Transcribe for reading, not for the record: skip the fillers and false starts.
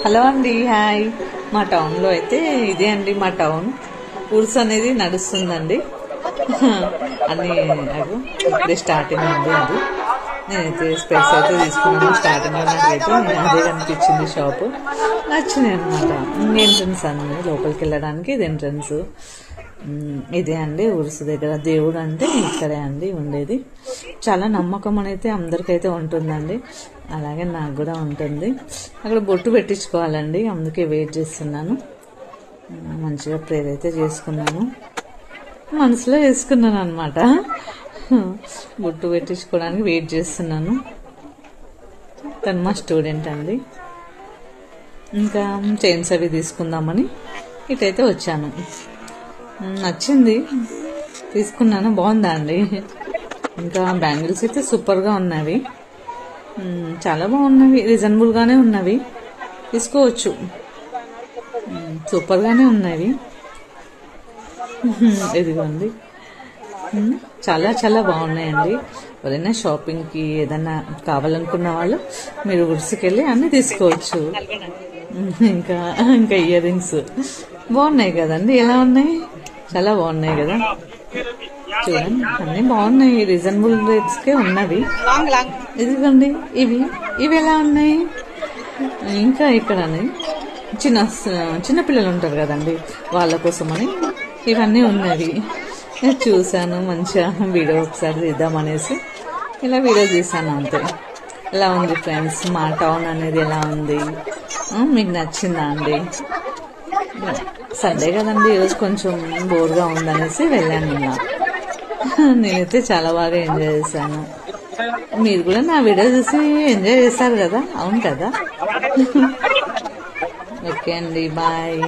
Hello అండి, hi. మా టౌన్లో అయితే ఇదే అండి మా టౌన్. ఉర్స్ అనేది నడుస్తుందండి. అన్ని అవి ఇప్పుడే స్టార్టింగ్ ఉంది. అది నేనైతే స్పెట్స్ అయితే తీసుకున్నాను. స్టార్టింగ్లో నాకైతే అదే కనిపించింది షాపు. నచ్చినాయి అనమాట. ఎంట్రన్స్ అన్నీ లోపలికి వెళ్ళడానికి ఇది ఎంట్రన్స్. ఇదే అండి ఉరుసు దగ్గర దేవుడు అంటే ఇక్కడే అండి ఉండేది. చాలా నమ్మకం అనేది అందరికైతే ఉంటుందండి. అలాగే నాకు కూడా ఉంటుంది. అక్కడ బొట్టు పెట్టించుకోవాలండి, అందుకే వెయిట్ చేస్తున్నాను. మంచిగా ప్రేయర్ అయితే చేసుకున్నాను, మనసులో వేసుకున్నాను అనమాట. బొట్టు పెట్టించుకోవడానికి వెయిట్ చేస్తున్నాను. తను మా స్టూడెంట్ అండి. ఇంకా చైన్స్ అవి తీసుకుందామని ఇటైతే వచ్చాను. నచ్చింది, తీసుకున్నాను. బాగుందా అండి? ఇంకా బ్యాంగిల్స్ అయితే సూపర్గా ఉన్నవి, చాలా బాగున్నవి, రీజనబుల్గానే ఉన్నవి, తీసుకోవచ్చు. సూపర్గానే ఉన్నవి. ఇదిగోండి, చాలా చాలా బాగున్నాయండి. ఎవరైనా షాపింగ్కి ఏదైనా కావాలనుకున్న వాళ్ళు మీరు ఉరుసుకెళ్ళి అన్నీ తీసుకోవచ్చు. ఇంకా ఇంకా ఇయర్ రింగ్స్ బాగున్నాయి కదండి. ఎలా ఉన్నాయి? చాలా బాగున్నాయి కదా. చూడండి, అన్నీ బాగున్నాయి, రీజనబుల్ రేట్స్కే ఉన్నవి. ఇదిగోండి, ఇవి ఇవి ఎలా ఉన్నాయి? ఇంకా ఇక్కడ చిన్న పిల్లలు ఉంటారు కదండి, వాళ్ళ కోసమని ఇవన్నీ ఉన్నవి. చూశాను, మంచిగా వీడియో ఒకసారి తీద్దామనేసి ఇలా వీడియో తీసాను అంతే. ఎలా ఉంది ఫ్రెండ్స్ మా టౌన్ అనేది? ఎలా ఉంది? మీకు నచ్చిందా అండి? సండే కదండి, ఈరోజు కొంచెం బోర్గా ఉందనేసి వెళ్ళాను ఇలా. నేనైతే చాలా బాగా ఎంజాయ్ చేశాను. మీరు కూడా నా వీడియో చూసి ఎంజాయ్ చేస్తారు కదా, అవును కదా? ఓకే అండి, బాయ్.